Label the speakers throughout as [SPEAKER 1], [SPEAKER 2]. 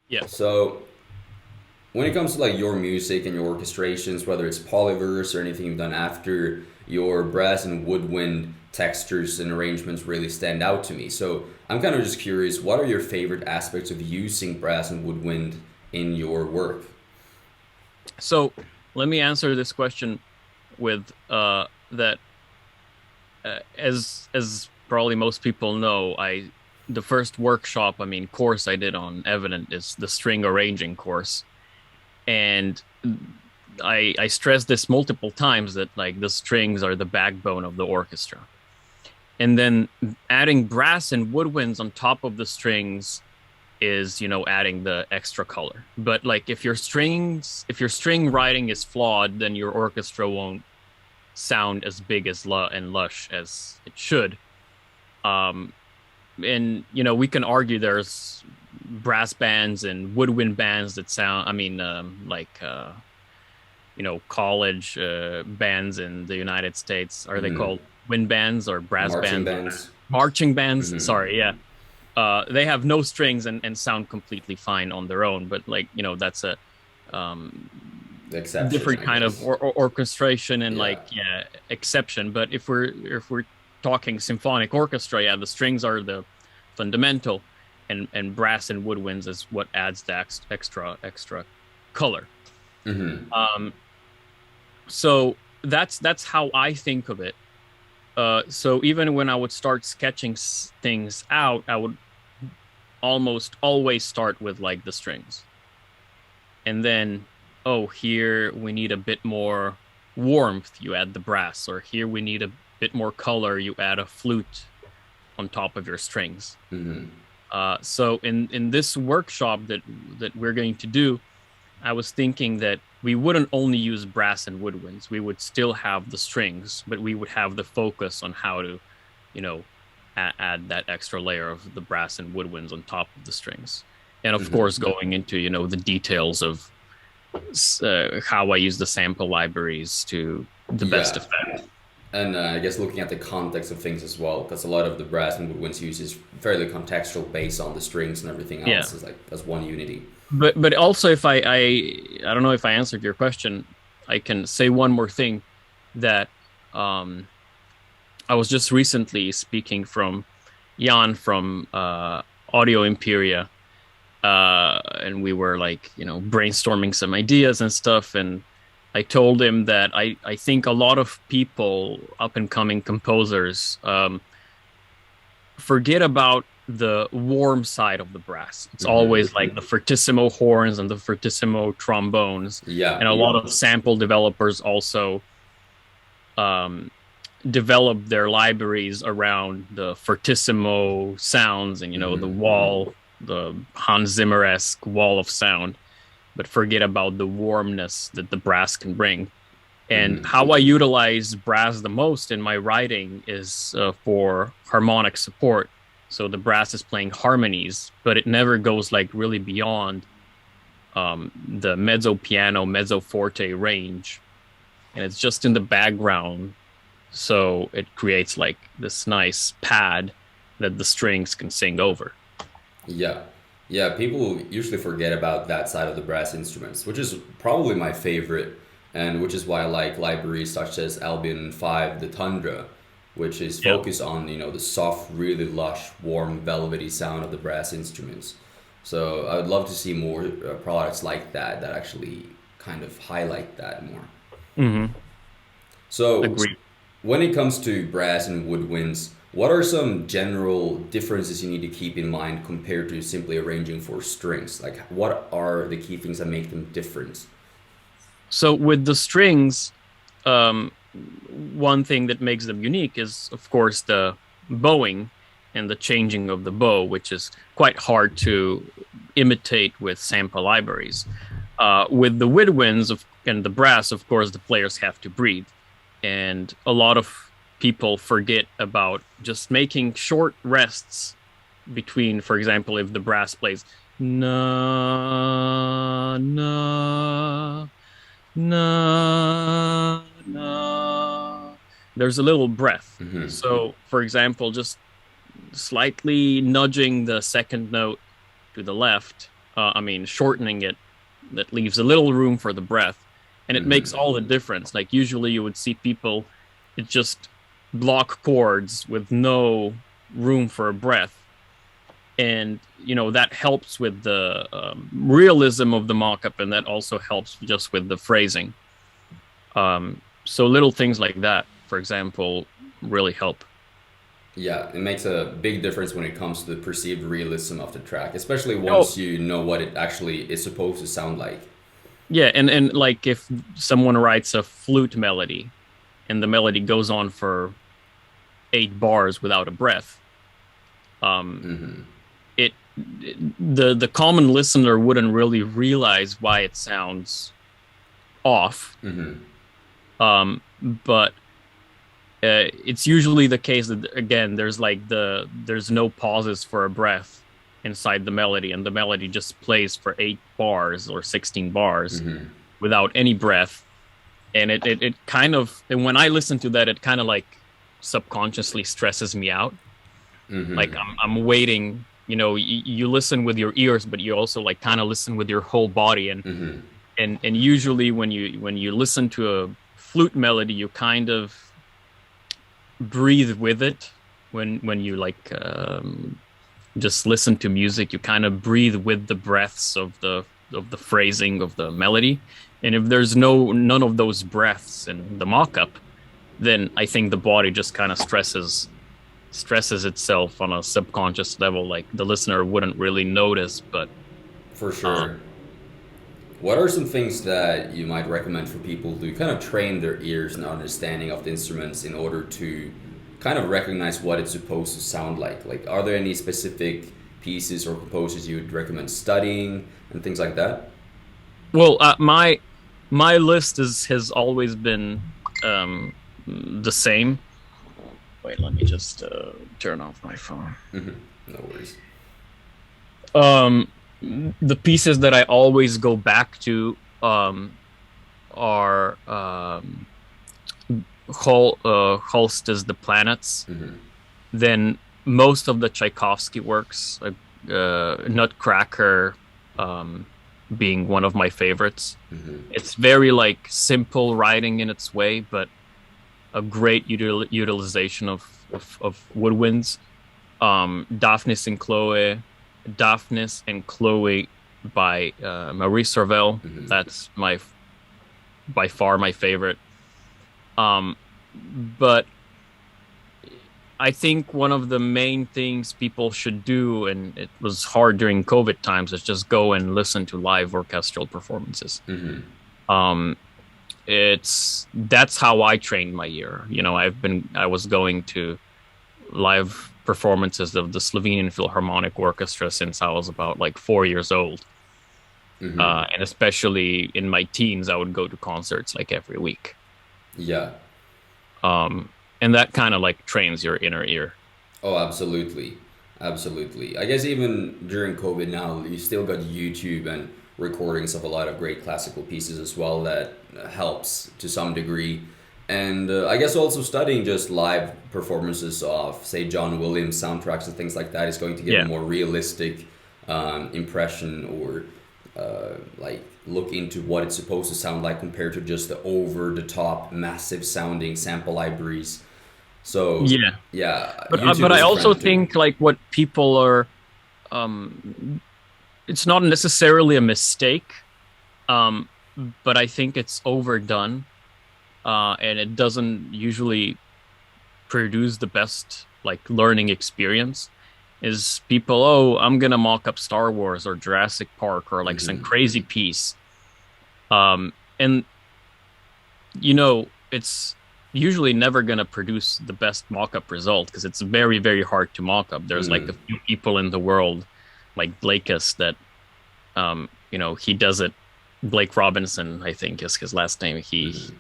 [SPEAKER 1] Yeah.
[SPEAKER 2] So when it comes to like your music and your orchestrations, whether it's polyverse or anything you've done after, your brass and woodwind textures and arrangements really stand out to me. So I'm kind of just curious, what are your favorite aspects of using brass and woodwind in your work?
[SPEAKER 1] So let me answer this question with that as probably most people know, I the first workshop, I mean, course I did on Evenant is the string arranging course, and I stressed this multiple times that like the strings are the backbone of the orchestra, and then adding brass and woodwinds on top of the strings is adding the extra color. But like if your string writing is flawed, then your orchestra won't sound as big as and lush as it should. And we can argue there's brass bands and woodwind bands that sound, I mean, college bands in the United States. Are they
[SPEAKER 2] Hmm.
[SPEAKER 1] called wind bands or brass
[SPEAKER 2] Marching
[SPEAKER 1] bands?
[SPEAKER 2] bands?
[SPEAKER 1] Marching bands.
[SPEAKER 2] Hmm.
[SPEAKER 1] Sorry, yeah. They have no strings and sound completely fine on their own. But like that's a um,
[SPEAKER 2] The exception,
[SPEAKER 1] different
[SPEAKER 2] I
[SPEAKER 1] kind of
[SPEAKER 2] guess.
[SPEAKER 1] orchestration and
[SPEAKER 2] Yeah.
[SPEAKER 1] like yeah exception. But if we're talking symphonic orchestra, yeah, the strings are the fundamental, and brass and woodwinds is what adds the extra color.
[SPEAKER 2] Hmm.
[SPEAKER 1] Um, so that's how I think of it. So even when I would start sketching things out, I would almost always start with like the strings, and then oh, here we need a bit more warmth, you add the brass, or here we need a bit more color, you add a flute on top of your strings.
[SPEAKER 2] Hmm.
[SPEAKER 1] So in this workshop that we're going to do, I was thinking that we wouldn't only use brass and woodwinds. We would still have the strings, but we would have the focus on how to, you know, add that extra layer of the brass and woodwinds on top of the strings. And of
[SPEAKER 2] Hmm.
[SPEAKER 1] course, going into, the details of how I use the sample libraries to the best
[SPEAKER 2] Yeah.
[SPEAKER 1] effect.
[SPEAKER 2] And I guess looking at the context of things as well, because a lot of the brass and woodwinds use is fairly contextual based on the strings and everything
[SPEAKER 1] Yeah.
[SPEAKER 2] else. Is like as one unity.
[SPEAKER 1] But also if I don't know if I answered your question, I can say one more thing that um I was just recently speaking from Jan from Audio Imperia, and we were like, brainstorming some ideas and stuff. And I told him that I think a lot of people, up and coming composers, forget about the warm side of the brass. It's
[SPEAKER 2] Hmm.
[SPEAKER 1] always like the fortissimo horns and the fortissimo trombones.
[SPEAKER 2] Yeah.
[SPEAKER 1] And a lot of sample developers also um, develop their libraries around the fortissimo sounds and the
[SPEAKER 2] Hmm.
[SPEAKER 1] wall, the Hans Zimmer-esque wall of sound, but forget about the warmness that the brass can bring. And
[SPEAKER 2] Hmm.
[SPEAKER 1] how I utilize brass the most in my writing is for harmonic support. So the brass is playing harmonies, but it never goes like really beyond the mezzo piano, mezzo forte range, and it's just in the background. So it creates like this nice pad that the strings can sing over.
[SPEAKER 2] Yeah. Yeah. People usually forget about that side of the brass instruments, which is probably my favorite, and which is why I like libraries such as Albion 5, the Tundra, which is
[SPEAKER 1] Yeah.
[SPEAKER 2] focused on the soft, really lush, warm, velvety sound of the brass instruments. So I would love to see more products like that that actually kind of highlight that more.
[SPEAKER 1] Mm-hmm.
[SPEAKER 2] So
[SPEAKER 1] Agree.
[SPEAKER 2] when it comes to brass and woodwinds, what are some general differences you need to keep in mind compared to simply arranging for strings? Like, what are the key things that make them different?
[SPEAKER 1] So with the strings, um, one thing that makes them unique is, of course, the bowing and the changing of the bow, which is quite hard to imitate with sample libraries. With the woodwinds and the brass, of course, the players have to breathe, and a lot of people forget about just making short rests between, for example, if the brass plays na na na na, there's a little breath.
[SPEAKER 2] Hmm.
[SPEAKER 1] So for example, just slightly nudging the second note to the left, I mean, shortening it, that leaves a little room for the breath, and it makes all the difference. Like usually you would see people, it just block chords with no room for a breath, and that helps with the realism of the mock-up, and that also helps just with the phrasing. So little things like that, for example, really help.
[SPEAKER 2] Yeah, it makes a big difference when it comes to the perceived realism of the track, especially
[SPEAKER 1] Oh,
[SPEAKER 2] once you know what it actually is supposed to sound like.
[SPEAKER 1] yeah, and like if someone writes a flute melody and the melody goes on for 8 bars without a breath, um, the common listener wouldn't really realize why it sounds off. But it's usually the case that, again, there's no pauses for a breath inside the melody, and the melody just plays for 8 bars or 16 bars without any breath. And it kind of, and when I listen to that, it kind of like subconsciously stresses me out. Like I'm waiting, you listen with your ears, but you also like kind of listen with your whole body. And usually when you listen to a flute melody, you kind of breathe with it. When you like just listen to music, you kind of breathe with the breaths of the phrasing of the melody. And if there's none of those breaths in the mock-up, then I think the body just kind of stresses itself on a subconscious level. Like the listener wouldn't really notice, but
[SPEAKER 2] For sure. What are some things that you might recommend for people to kind of train their ears and understanding of the instruments in order to kind of recognize what it's supposed to sound like? Like, are there any specific pieces or composers you would recommend studying and things like that?
[SPEAKER 1] well, my list has always been the same. Wait, let me just turn off my phone.
[SPEAKER 2] No worries.
[SPEAKER 1] Um, the pieces that I always go back to are Holst is the Planets. Then most of the Tchaikovsky works, Nutcracker being one of my favorites. It's very like simple writing in its way, but a great utilization of woodwinds. Daphnis and Chloe by Maurice Ravel. That's by far my favorite. But I think one of the main things people should do, and it was hard during COVID times, is just go and listen to live orchestral performances. That's how I trained my ear. I was going to live performances of the Slovenian Philharmonic Orchestra since I was about like 4 years old. And especially in my teens, I would go to concerts like every week.
[SPEAKER 2] Yeah.
[SPEAKER 1] And that kind of like trains your inner ear.
[SPEAKER 2] Oh, absolutely. Absolutely. I guess even during COVID now, you still got YouTube and recordings of a lot of great classical pieces as well that helps to some degree. And I guess also studying just live performances of, say, John Williams soundtracks and things like that is going to give a more realistic impression, or like look into what it's supposed to sound like compared to just the over-the-top, massive sounding sample libraries. So yeah,
[SPEAKER 1] but I also think like what people are, it's not necessarily a mistake, but I think it's overdone. And it doesn't usually produce the best like learning experience. Is people, I'm gonna mock up Star Wars or Jurassic Park or like some crazy piece, and it's usually never gonna produce the best mock-up result because it's very, very hard to mock up. There's like a few people in the world, like Blakes, that he does it. Blake Robinson, I think, is his last name. He's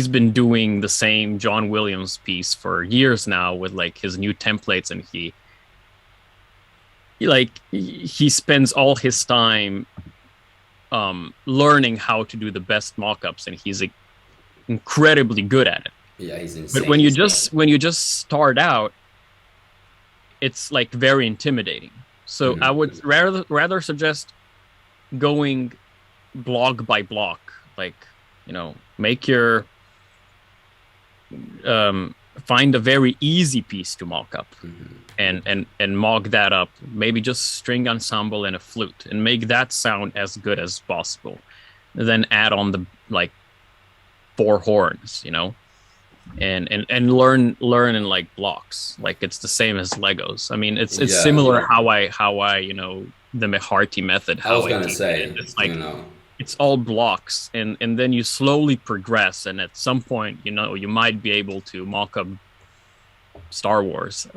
[SPEAKER 1] been doing the same John Williams piece for years now with like his new templates, and he spends all his time learning how to do the best mock-ups, and he's incredibly good at it.
[SPEAKER 2] Yeah, he's insane.
[SPEAKER 1] But when you just start out, it's like very intimidating. So I would rather suggest going block by block, like, make your find a very easy piece to mock up, and mock that up, maybe just string ensemble and a flute, and make that sound as good as possible. Then add on the like 4 horns, and learn in like blocks. Like it's the same as Legos. I mean, it's similar how I the Meharty method.
[SPEAKER 2] I was gonna say,
[SPEAKER 1] it's like it's all blocks, and then you slowly progress, and at some point, you might be able to mock up Star Wars.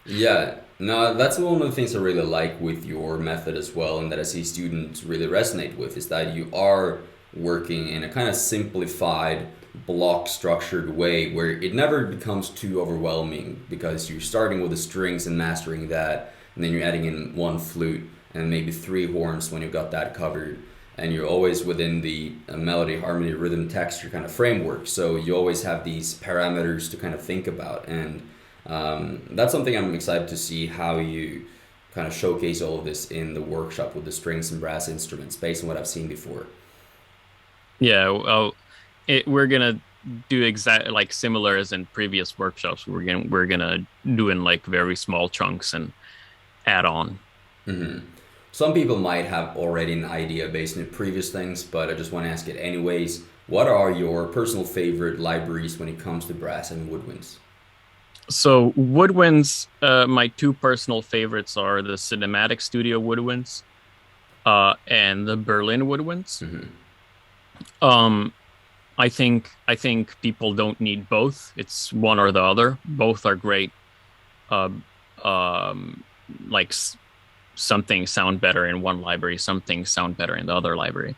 [SPEAKER 2] Yeah, no, that's one of the things I really like with your method as well, and that I see students really resonate with, is that you are working in a kind of simplified, block structured way where it never becomes too overwhelming, because you're starting with the strings and mastering that, and then you're adding in 1 flute and maybe 3 horns when you've got that covered, and you're always within the melody, harmony, rhythm, texture kind of framework. So you always have these parameters to kind of think about, and that's something I'm excited to see how you kind of showcase all of this in the workshop with the strings and brass instruments, based on what I've seen before.
[SPEAKER 1] Yeah, well, we're gonna do exactly like similar as in previous workshops. We're gonna do in like very small chunks and add on.
[SPEAKER 2] Some people might have already an idea based on the previous things, but I just want to ask it anyways. What are your personal favorite libraries when it comes to brass and woodwinds?
[SPEAKER 1] So woodwinds, my 2 personal favorites are the Cinematic Studio woodwinds, and the Berlin woodwinds. I think people don't need both. It's one or the other. Both are great. Like some things sound better in one library, some things sound better in the other library.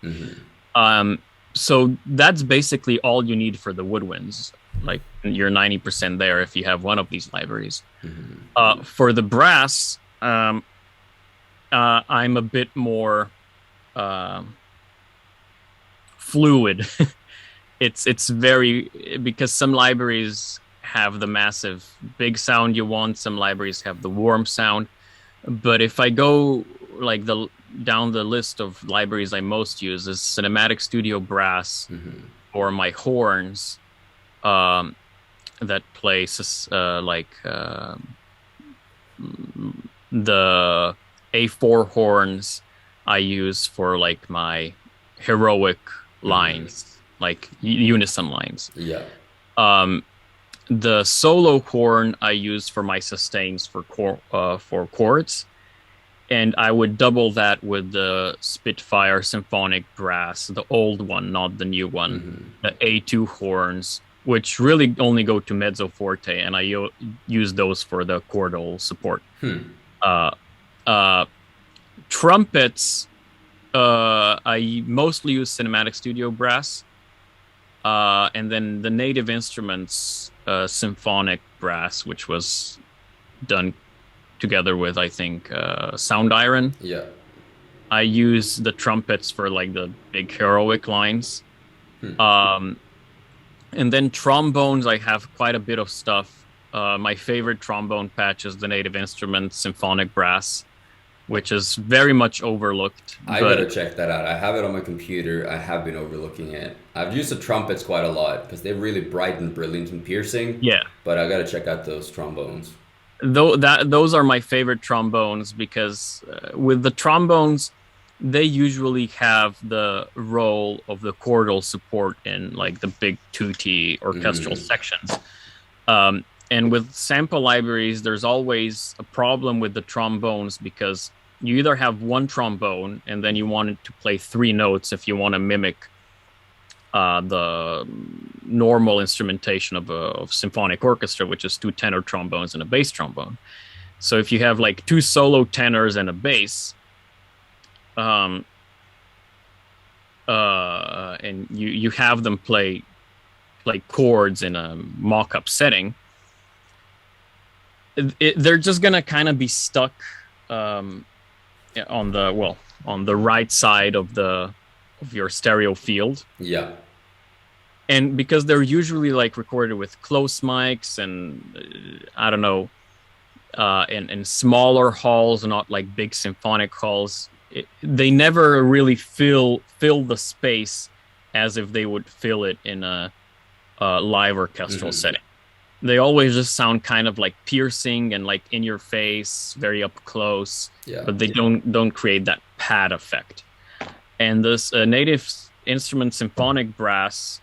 [SPEAKER 1] So that's basically all you need for the woodwinds. Like you're 90% there if you have one of these libraries. For the brass, I'm a bit more fluid. It's very, because some libraries have the massive big sound you want, some libraries have the warm sound. But if I go like down the list of libraries I most use, is Cinematic Studio Brass, or my horns that plays like the A4 horns I use for like my heroic lines, like unison lines. The solo horn I use for my sustains for chords, and I would double that with the Spitfire symphonic brass, the old one, not the new one, the A2 horns, which really only go to mezzo forte, and I use those for the chordal support. Trumpets, I mostly use Cinematic Studio brass, and then the Native Instruments symphonic brass, which was done together with, I think, Sound Iron. I use the trumpets for like the big heroic lines. And then trombones, I have quite a bit of stuff. My favorite trombone patch is the Native Instruments symphonic brass, which is very much overlooked.
[SPEAKER 2] I gotta check that out. I have it on my computer. I have been overlooking it. I've used the trumpets quite a lot because they're really bright and brilliant and piercing. But I gotta check out those trombones.
[SPEAKER 1] Those are my favorite trombones, because with the trombones, they usually have the role of the chordal support in like the big tutti orchestral sections. And with sample libraries, there's always a problem with the trombones, because you either have one trombone and then you want it to play 3 notes if you want to mimic the normal instrumentation of a symphonic orchestra, which is 2 tenor trombones and a bass trombone. So if you have like 2 solo tenors and a bass, and you have them play chords in a mock-up setting, they're just gonna kind of be stuck on the right side of your stereo field. And because they're usually like recorded with close mics, and I don't know, in smaller halls, not like big symphonic halls. They never really fill the space as if they would fill it in a live orchestral setting. They always just sound kind of like piercing and like in your face, very up close, but they don't create that pad effect. And this native instrument symphonic brass,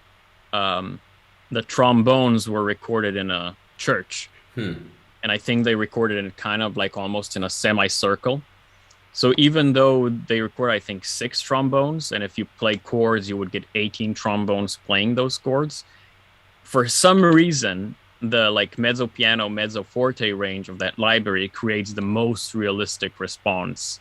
[SPEAKER 1] the trombones were recorded in a church. And I think they recorded it kind of like almost in a semicircle. So even though they record, I think, 6 trombones, and if you play chords, you would get 18 trombones playing those chords. For some reason, the like mezzo piano, mezzo forte range of that library creates the most realistic response.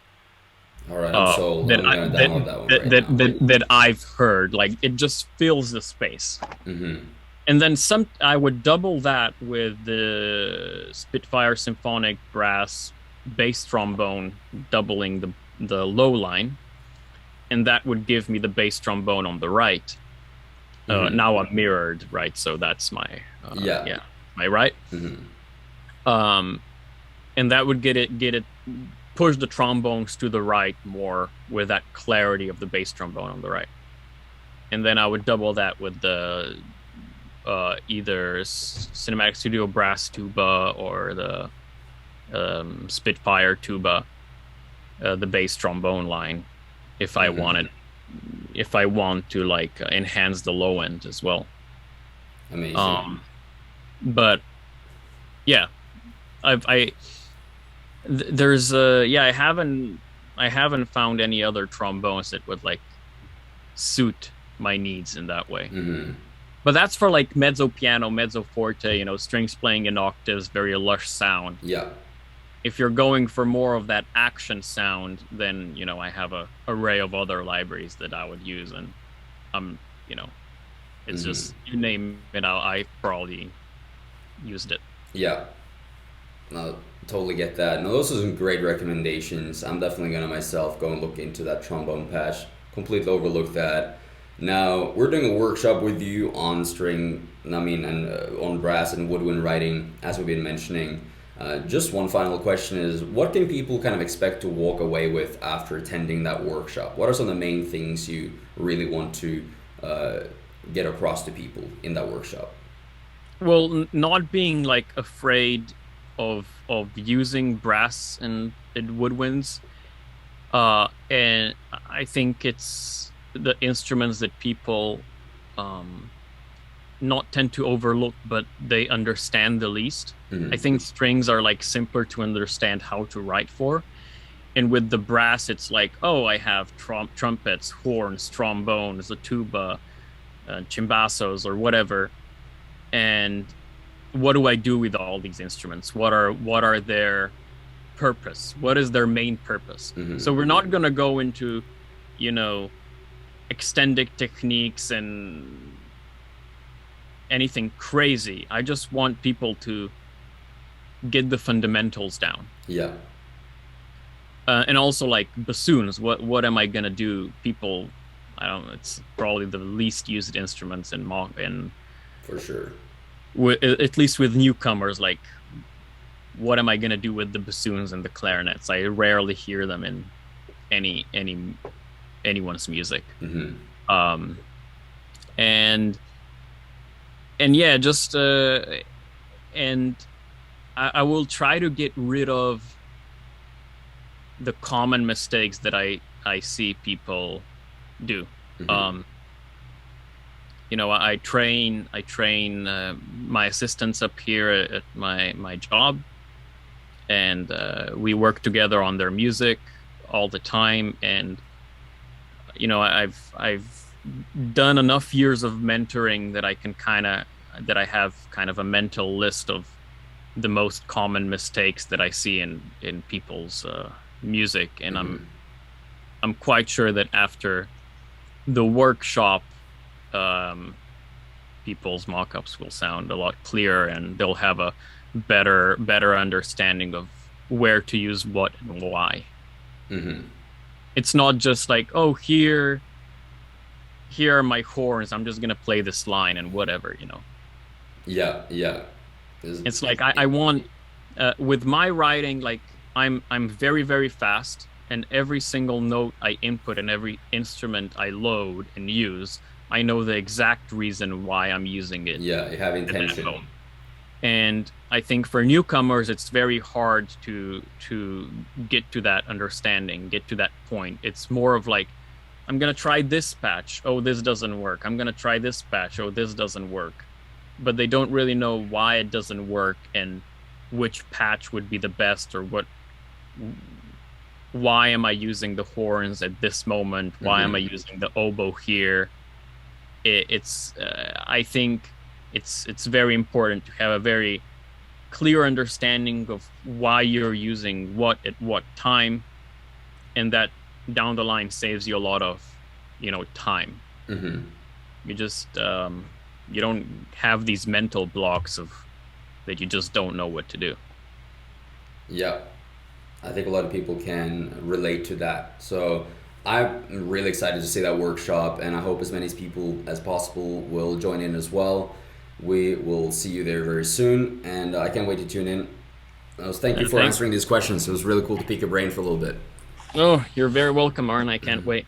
[SPEAKER 2] All right, I'm sold. I'm gonna download that one
[SPEAKER 1] that I've heard. Like, it just fills the space. And then I would double that with the Spitfire Symphonic Brass bass trombone, doubling the low line, and that would give me the bass trombone on the right. Now I'm mirrored, right? So that's my my right. And that would get it push the trombones to the right more with that clarity of the bass trombone on the right. And then I would double that with the either Cinematic Studio brass tuba or the Spitfire tuba, the bass trombone line, if I want to like enhance the low end as well.
[SPEAKER 2] Amazing.
[SPEAKER 1] But yeah, I haven't found any other trombones that would like suit my needs in that way. But that's for like mezzo piano, mezzo forte, strings playing in octaves, very lush sound.
[SPEAKER 2] Yeah.
[SPEAKER 1] If you're going for more of that action sound, then, I have a array of other libraries that I would use. And it's just, you name it, I probably used it.
[SPEAKER 2] Yeah. No, totally get that. No, those are some great recommendations. I'm definitely going to myself go and look into that trombone patch. Completely overlooked that. Now, we're doing a workshop with you on string, on brass and woodwind writing, as we've been mentioning. Just one final question is, what can people kind of expect to walk away with after attending that workshop? What are some of the main things you really want to get across to people in that workshop?
[SPEAKER 1] Well, not being like afraid of using brass and woodwinds. And I think it's the instruments that people not tend to overlook, but they understand the least. I think strings are like simpler to understand how to write for. And with the brass, it's like, oh, I have trumpets, horns, trombones, a tuba, chimbassos, or whatever. And what do I do with all these instruments? What are their purpose? What is their main purpose? So we're not going to go into, extended techniques and anything crazy. I just want people to get the fundamentals down.
[SPEAKER 2] Yeah.
[SPEAKER 1] And also like bassoons. What am I going to do? People, I don't know, it's probably the least used instruments in
[SPEAKER 2] for sure.
[SPEAKER 1] At least with newcomers, like, what am I going to do with the bassoons and the clarinets? I rarely hear them in anyone's music. And yeah, just and I will try to get rid of the common mistakes that I see people do. I train my assistants up here at my job, and we work together on their music all the time. And I've done enough years of mentoring that I have kind of a mental list of the most common mistakes that I see in people's music. And I'm quite sure that after the workshop, people's mock-ups will sound a lot clearer, and they'll have a better understanding of where to use what and why. It's not just like, oh, here are my horns, I'm just gonna play this line and whatever.
[SPEAKER 2] Yeah.
[SPEAKER 1] It's like I want With my writing, like I'm very very fast, and every single note I input and every instrument I load and use, I know the exact reason why I'm using it
[SPEAKER 2] Yeah, you have
[SPEAKER 1] at that
[SPEAKER 2] intention.
[SPEAKER 1] moment. And I think for newcomers, it's very hard to get to that understanding, get to that point. It's more of like, I'm gonna try this patch. Oh, this doesn't work. I'm gonna try this patch. Oh, this doesn't work. But they don't really know why it doesn't work and which patch would be the best, or why am I using the horns at this moment? Why am I
[SPEAKER 2] Hmm.
[SPEAKER 1] using the oboe here? It's I think it's very important to have a very clear understanding of why you're using what at what time, and that down the line saves you a lot of, time.
[SPEAKER 2] Hmm.
[SPEAKER 1] You just you don't have these mental blocks of that you just don't know what to do.
[SPEAKER 2] Yeah, I think a lot of people can relate to that. So I'm really excited to see that workshop, and I hope as many people as possible will join in as well. We will see you there very soon, and I can't wait to tune in. Thank you for
[SPEAKER 1] Thank
[SPEAKER 2] answering these questions. It was really cool to pick your brain for a little bit.
[SPEAKER 1] Oh, you're very welcome, Arn. I can't wait.